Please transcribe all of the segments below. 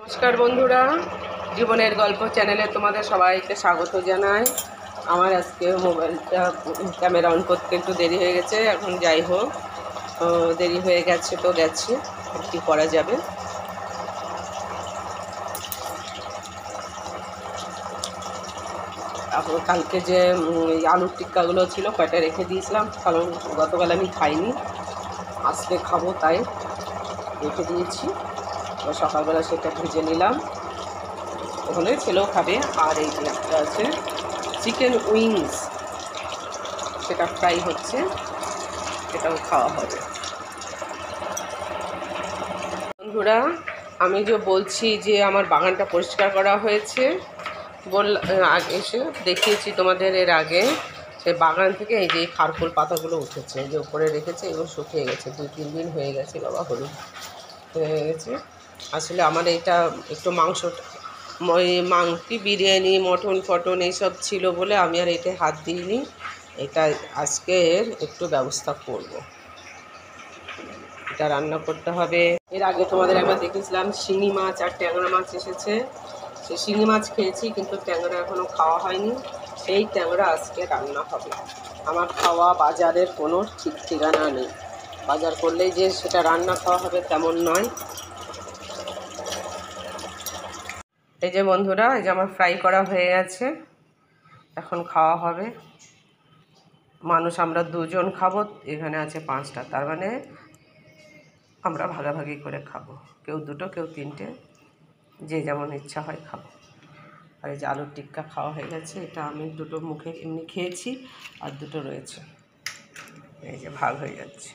নমস্কার বন্ধুরা, জীবনের গল্প চ্যানেলে তোমাদের সবাইকে স্বাগত জানাই। আমার আজকে মোবাইলটা ক্যামেরা অন করতে একটু দেরি হয়ে গেছে। এখন যাই হোক, দেরি হয়ে গেছে তো গেছে, কী করা যাবে। এখন কালকে যে আলুর টিক্কাগুলো ছিল কয়টা রেখে দিয়েছিলাম, কারণ গতকাল আমি খাইনি, আজকে খাবো তাই রেখে দিয়েছি। তো সকালবেলা সেটা ভেজে নিলাম, ওখানে ছেলেও খাবে। আর এই যে একটা আছে চিকেন উইংস, সেটা ফ্রাই হচ্ছে, সেটাও খাওয়া হবে। বন্ধুরা, আমি যে বলছি যে আমার বাগানটা পরিষ্কার করা হয়েছে, আগে এসে দেখিয়েছি তোমাদের এর আগে। সেই বাগান থেকে এই যে খারকোল পাতাগুলো উঠেছে, যে উপরে রেখেছে, এগুলো শুকিয়ে গেছে, 2-3 দিন হয়ে গেছে বাবা, হলুদ হয়ে গেছে। আসলে আমার এইটা একটু মাংসি বিরিয়ানি মটন ফটন এইসব ছিল বলে আমি আর এটা হাত দিইনি। এটা আজকের একটু ব্যবস্থা করব, এটা রান্না করতে হবে। এর আগে তোমাদের একবার দেখেছিলাম শিঙি মাছ আর ট্যাংরা মাছ এসেছে, সেই শিঙি মাছ খেয়েছি, কিন্তু ট্যাংরা এখনও খাওয়া হয়নি। সেই ট্যাংরা আজকে রান্না হবে। আমার খাওয়া বাজারের কোনো ঠিক ঠিকানা নেই, বাজার করলেই যে সেটা রান্না খাওয়া হবে তেমন নয়। এই যে বন্ধুরা, এই যে আমার ফ্রাই করা হয়ে গেছে, এখন খাওয়া হবে। মানুষ আমরা 2 জন খাবো, এখানে আছে 5টা, তার মানে আমরা ভাগাভাগি করে খাবো, কেউ 2টো কেউ 3টে, যে যেমন ইচ্ছা হয় খাবো। আর এই যে আলুর টিক্কা খাওয়া হয়ে গেছে, এটা আমি 2টো মুখে এমনি খেয়েছি, আর 2টো রয়েছে, এই যে ভাগ হয়ে যাচ্ছে।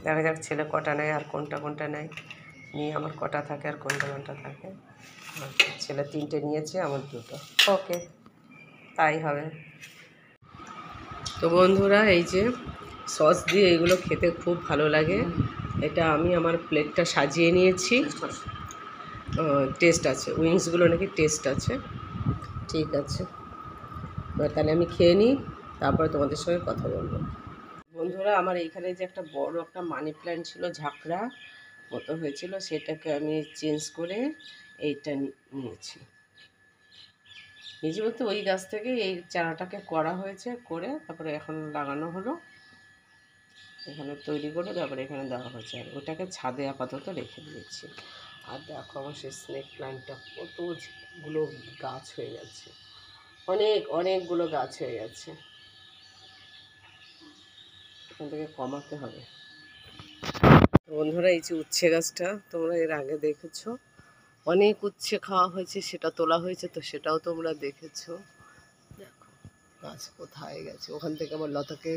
দেখা যাক ছেলে কটা নেয় আর কোনটা কোনটা নেয়, নিয়ে আমার কটা থাকে আর কোনটা কোনটা থাকে। ছেলে 3টে নিয়েছে, আমার 2টো, ওকে তাই হবে। তো বন্ধুরা, এই যে সস দিয়ে এগুলো খেতে খুব ভালো লাগে। এটা আমি আমার প্লেটটা সাজিয়ে নিয়েছি, টেস্ট আছে, উইংসগুলো নাকি টেস্ট আছে। ঠিক আছে, তাহলে আমি খেয়ে নিই, তারপরে তোমাদের সঙ্গে কথা বলবো। বন্ধুরা, আমার এইখানে যে একটা বড় একটা মানি প্ল্যান্ট ছিল, ঝাঁকড়া মতো হয়েছিল, সেটাকে আমি চেঞ্জ করে এইটা নিয়েছি। নিজে বলতে ওই গাছ থেকে এই চারাটাকে করা হয়েছে, করে তারপরে এখন লাগানো হলো, এখানে তৈরি করে তারপরে এখানে দেওয়া হয়েছে। আর ওটাকে ছাদে আপাতত রেখে দিয়েছি। আর দেখো আমার সেই স্নেক প্ল্যান্টটা কতগুলো গাছ হয়ে গেছে, অনেকগুলো গাছ হয়ে গেছে, এখান থেকে কমাতে হবে। বন্ধুরা, এই যে উচ্ছে গাছটা তোমরা এর আগে দেখেছো, অনেক উচ্ছে খাওয়া হয়েছে, সেটা তোলা হয়েছে, তো সেটাও তোমরা দেখেছো। দেখো গাছ কোথায় গেছে, ওখান থেকে আবার লতাকে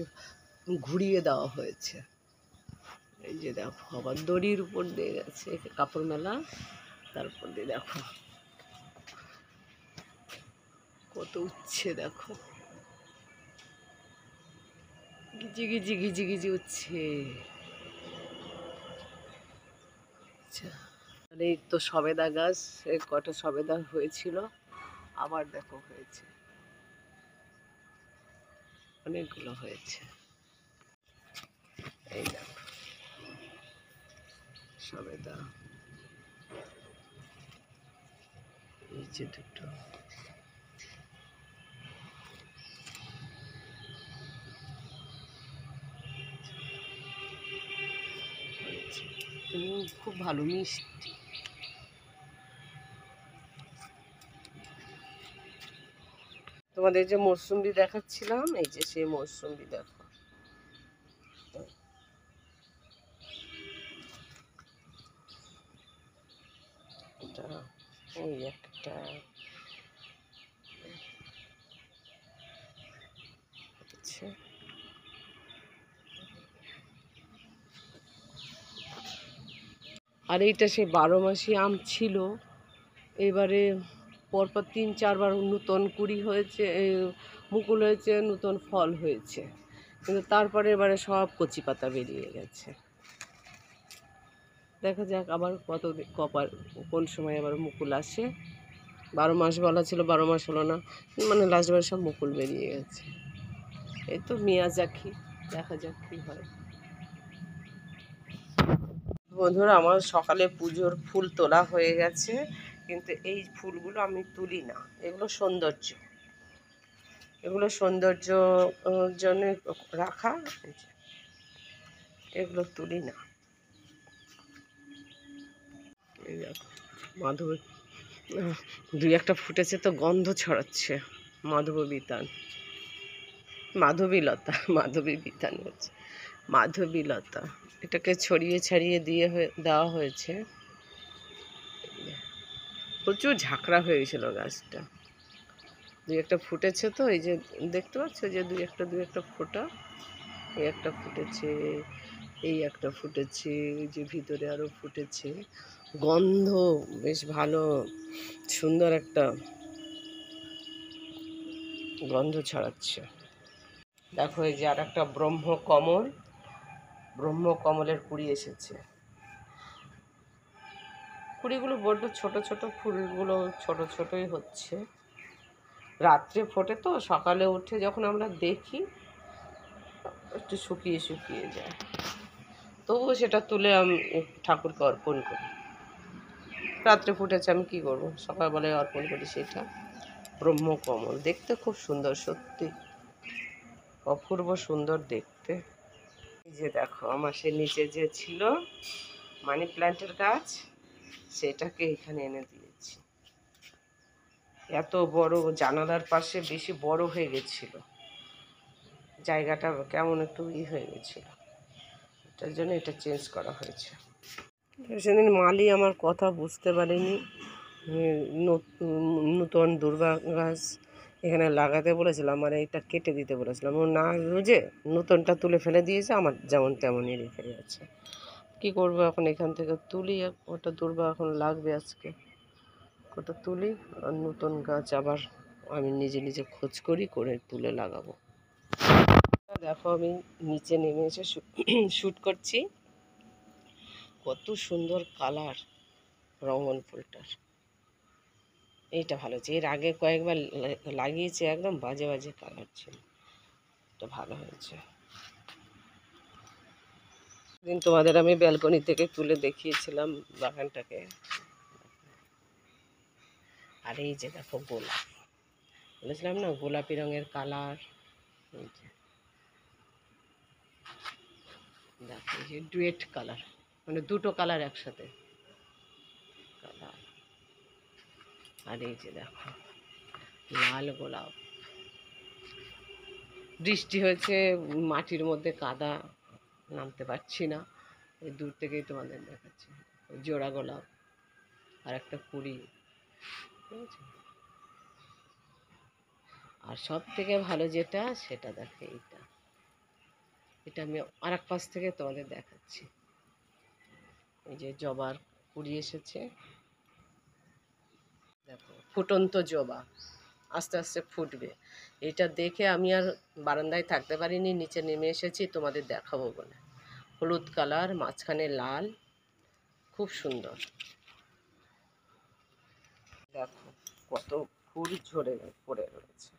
ঘুরিয়ে দেওয়া হয়েছে। এই যে দেখো আবার দড়ির উপর দিয়ে গেছে, কাপড় মেলা, তারপর দিয়ে দেখো কত উচ্ছে, দেখো গিজি গিজি গিজি গিজি উচ্ছে। আচ্ছা, এই তো সবেদা গাছ, কটা সবেদা হয়েছিল, আবার দেখো হয়েছে, অনেকগুলো হয়েছে। এই দেখো সবেদা, এই যে 2টো, খুব ভালো মিষ্টি। তোমাদের যে মৌসুম্বি দেখাচ্ছিলাম, এই যে সেই মৌসুম্বি দেখো, এটা এই একটা, আচ্ছা আর এইটা সেই 12 মাসি আম ছিল, এবারে পরপর 3-4 বার নূতন কুড়ি হয়েছে, মুকুল হয়েছে, নূতন ফল হয়েছে, কিন্তু তারপরে এবারে সব কচি পাতা বেরিয়ে গেছে। দেখা যাক আবার কোন সময় আবার মুকুল আসে। 12 মাস বলা ছিল, 12 মাস হলো না, মানে লাস্টবার সব মুকুল বেরিয়ে গেছে। এই তো মিয়াজাকি, দেখা যাক কী হয়। বন্ধুরা, আমার সকালে পুজোর ফুল তোলা হয়ে গেছে, কিন্তু এই ফুলগুলো আমি তুলি না। এগুলো সৌন্দর্য, এগুলো সৌন্দর্য জন্য রাখা, এগুলো তুলি না। এই দেখো মাধবী, দুই একটা ফুটেছে তো গন্ধ ছড়াচ্ছে। মাধবীবিতান, মাধবীলতা, মাধবীবিতান হচ্ছে মাধবীলতা। এটাকে ছড়িয়ে ছাড়িয়ে দেওয়া হয়েছে। প্রচুর ঝাঁকড়া হয়ে গেছিল গাছটা। দুই একটা ফুটেছে তো, এই যে দেখতে পাচ্ছ যে দুই একটা ফোঁটা, এই একটা ফুটেছে, এই একটা ফুটেছে, এই যে ভিতরে আরও ফুটেছে। গন্ধ বেশ ভালো, সুন্দর একটা গন্ধ ছড়াচ্ছে। দেখো এই যে আর একটা ব্রহ্মকমল, ব্রহ্মকমলের কুড়ি এসেছে। কুড়িগুলো বড্ড ছোট ছোট, ফুলগুলো ছোট ছোটই হচ্ছে। রাত্রে ফোটে তো, সকালে উঠে যখন আমরা দেখি একটু শুকিয়ে শুকিয়ে যায়, তবুও সেটা তুলে আমি ঠাকুরকে অর্পণ করি। রাত্রে ফুটেছে, আমি কী করবো, সকালবেলায় অর্পণ করি সেটা। ব্রহ্মকমল দেখতে খুব সুন্দর, সত্যি অপূর্ব সুন্দর দেখতে। এই যে দেখো আমার সে নিচে যে ছিল মানি প্ল্যান্টের গাছ, সেটাকে এখানে এনে দিয়েছি। এত বড়, জানালার পাশে বেশি বড় হয়ে গেছিল, জায়গাটা কেমন একটু হয়ে গেছিল, এটার জন্য এটা চেঞ্জ করা হয়েছে। সেদিন মালি আমার কথা বুঝতে পারেনি, নূতন দুর্বা গাছ এখানে লাগাতে বলেছিলাম, আর এটা কেটে দিতে বলেছিলাম। ও না বুঝে নূতনটা তুলে ফেলে দিয়েছে, আমার যেমন তেমনই রেখে গেছে। কী করবো এখন, এখান থেকে তুলি, ওটা দুর্বা এখন লাগবে আজকে, ওটা তুলি আর নতুন গাছ আবার আমি নিজে নিজে খোঁজ করি, করে তুলে লাগাবো। দেখো আমি নিচে নেমে এসে শ্যুট করছি। কত সুন্দর কালার রঙন ফুলটার, এইটা ভালো হয়েছে। এর আগে কয়েকবার লাগিয়েছে, একদম বাজে বাজে কালার ছিল, এটা ভালো হয়েছে। দিন তোমাদের আমি ব্যালকনি থেকে তুলে দেখিয়েছিলাম বাগানটাকে। আর এই যে দেখো গোলাপ, বলেছিলাম না গোলাপি রঙের কালার, এই যে দেখো এই যে ডুয়েট কালার, মানে দুটো কালার একসাথে কালার। আর এই যে দেখো লাল গোলাপ। বৃষ্টি হয়েছে, মাটির মধ্যে কাদা, নামতে পারছি না, এই দূর থেকেই তোমাদের দেখাচ্ছি। জোড়া গোলাপ আর একটা কুড়ি, ঠিক আছে। আর সব থেকে ভালো যেটা, সেটা দেখে এইটা, এটা আমি আর এক পাশ থেকে তোমাদের দেখাচ্ছি। এই যে জবার কুড়ি এসেছে, দেখো ফুটন্ত জবা, আস্তে আস্তে ফুটবে। এটা দেখে আমি আর বারান্দায় থাকতে পারিনি, নিচে নেমে এসেছি তোমাদের দেখাবো বলে। হলুদ কালার, মাঝখানে লাল, খুব সুন্দর। দেখো কত ফুল ঝরে পড়ে রয়েছে।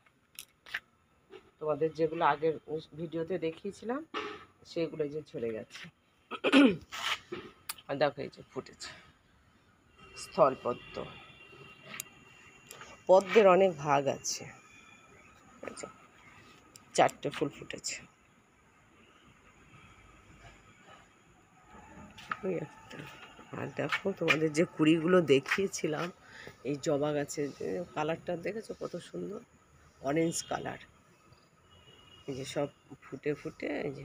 তোমাদের যেগুলো আগের ভিডিওতে দেখিয়েছিলাম সেগুলো যে ঝরে গেছে। আর দেখো এই যে ফুটেছে স্থলপদ্ম। পদ্মের অনেক ভাগ আছে, চারটে ফুল ফুটেছে। আর দেখো তোমাদের যে কুড়িগুলো দেখিয়েছিলাম, এই জবা গাছের কালারটা দেখেছো কত সুন্দর, অরেঞ্জ কালার। এই যে সব ফুটে ফুটে এই যে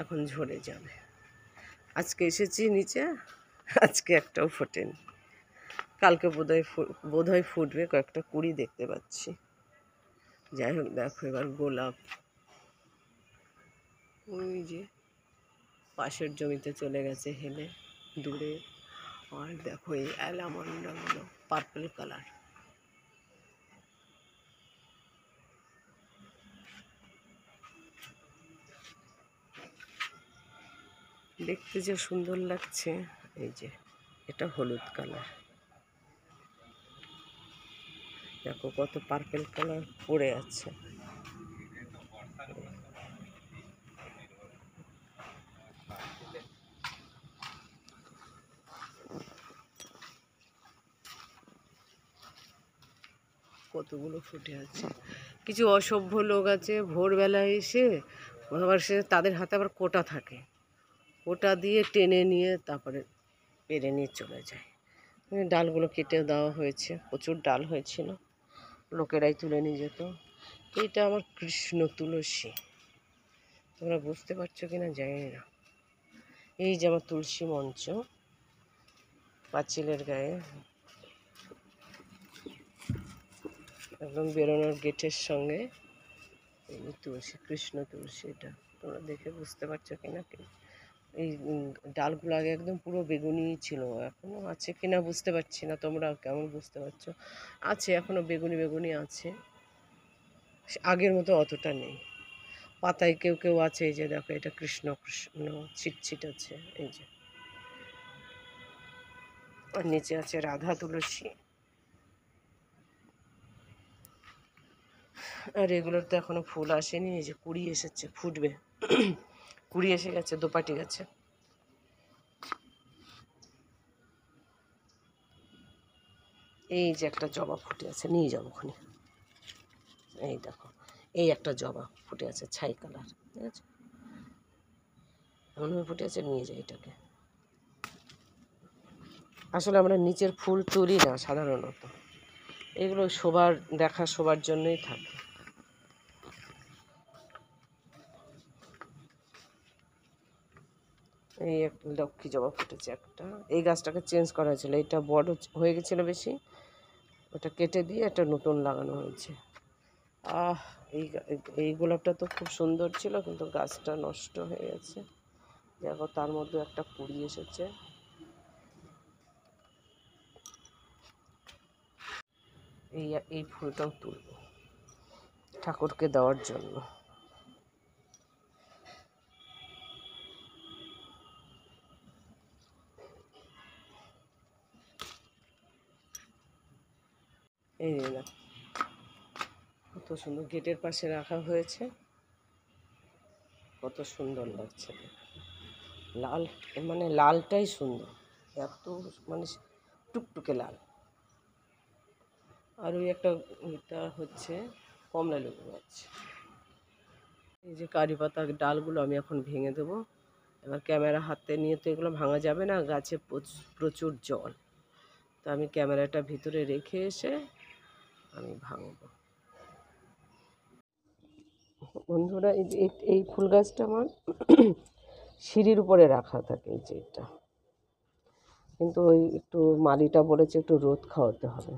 এখন ঝরে যাবে। আজকে এসেছি নিচে, আজকে একটাও ফোটেনি, কালকে বোধহয় ফুটবে, কয়েকটা কুড়ি দেখতে পাচ্ছি। যাই হোক দেখো এবার গোলাপ, ওই যে পাশের জমিতে চলে গেছে হেলে দূরে। আর দেখো এই অ্যালামন্ডাগুলো পার্পল কালার, দেখতে যে সুন্দর লাগছে। এই যে এটা হলুদ কালার, দেখো কত পার্পল কালার পড়ে আছে। কতগুলো ফুটে আছে। কিছু অসভ্য লোক আছে ভোরবেলায় এসে আবার সে তাদের হাতে আবার কোটা থাকে, কোটা দিয়ে টেনে নিয়ে তারপরে পেরে নিয়ে চলে যায়। ডালগুলো কেটে দেওয়া হয়েছে, প্রচুর ডাল হয়েছিল, লোকেরাই তুলে নিয়ে যেত। এটা আমার কৃষ্ণ তুলসী, তোমরা বুঝতে পারছো কি না জানি না। এই যে আমার তুলসী মঞ্চ, পাঁচিলের গায়ে একদম বেরোনোর গেটের সঙ্গে এই তুলসী, কৃষ্ণ তুলসী। এটা তোমরা দেখে বুঝতে পারছো কিনা। এই ডালগুলো আগে একদম পুরো বেগুনি ছিল, এখনও আছে কিনা বুঝতে পারছি না, তোমরা কেমন বুঝতে পারছো। আছে, এখনও বেগুনি বেগুনি আছে, আগের মতো অতটা নেই। পাতায় কেউ কেউ আছে, এই যে দেখো এটা কৃষ্ণ কৃষ্ণ ছিটছিট আছে, এই যে। আর নিচে আছে রাধা তুলসী। আর এগুলোর তো এখনো ফুল আসেনি, এই যে কুড়ি এসেছে, ফুটবে। কুড়ি এসে গেছে দোপাটি গাছে। এই যে একটা জবা ফুটে আছে, নিয়ে যাবো ওখানে। এই দেখো, এই একটা জবা ফুটে আছে ছাই কালার, ঠিক আছে, এমনভাবে ফুটে আছে, নিয়ে যাই এটাকে। আসলে আমরা নিচের ফুল তুলি না সাধারণত, এগুলো শোবার দেখা শোবার জন্যই থাকে। এই এক লক্ষ্মী জবা ফুটেছে একটা। এই গাছটাকে চেঞ্জ করা হয়েছিল, এটা বড় হয়ে গেছিলো বেশি, ওটা কেটে দিয়ে একটা নতুন লাগানো হয়েছে। এই এই গোলাপটা তো খুব সুন্দর ছিল, কিন্তু গাছটা নষ্ট হয়ে গেছে। দেখো তার মধ্যে একটা কুড়ি এসেছে। এই ফুলটাও তুলব ঠাকুরকে দেওয়ার জন্য। এই না, কত সুন্দর গেটের পাশে রাখা হয়েছে, কত সুন্দর লাগছে। লাল, মানে লালটাই সুন্দর, এত মানে টুকটুকে লাল। আর ওই একটা, এটা হচ্ছে কমলা লেবু গাছ। এই যে কারি পাতার ডালগুলো আমি এখন ভেঙে দেবো। এবার ক্যামেরা হাতে নিয়ে তো এগুলো ভাঙা যাবে না, গাছে প্রচুর জল, তো আমি ক্যামেরাটা ভিতরে রেখে এসে আমি ভাঙবো। বন্ধুরা, এই ফুল গাছটা আমার সিঁড়ির উপরে রাখা থাকে, এই যে এটা, কিন্তু ওই একটু মালিটা বলেছে একটু রোদ খাওয়াতে হবে,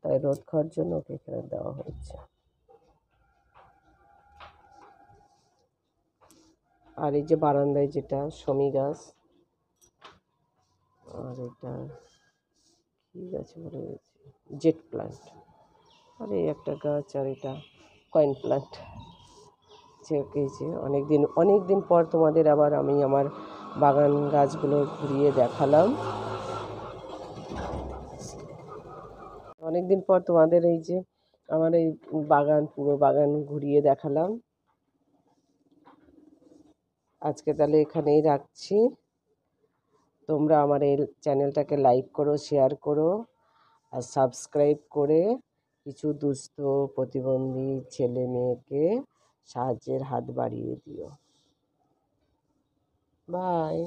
তাই রোদ খাওয়ার জন্য ওকে এখানে দেওয়া হচ্ছে। আর এই যে বারান্দায় যেটা শমী গাছ, আর এটা কী গাছ বলে গেছি, জেট প্লান্ট। আর এই একটা গাছ, আর এটা কয়েন প্লান্ট। যে অনেক দিন পর তোমাদের আবার আমি আমার বাগান গাছগুলো ঘুরিয়ে দেখালাম। অনেক দিন পর তোমাদের এই যে আমার এই বাগান, পুরো বাগান ঘুরিয়ে দেখালাম। আজকে তাহলে এখানেই রাখছি। তোমরা আমার এই চ্যানেলটাকে লাইক করো, শেয়ার করো, আর সাবস্ক্রাইব করে কিছু দুস্থ প্রতিবন্ধী ছেলে মেয়েকে সাহায্যের হাত বাড়িয়ে দিও। বাই।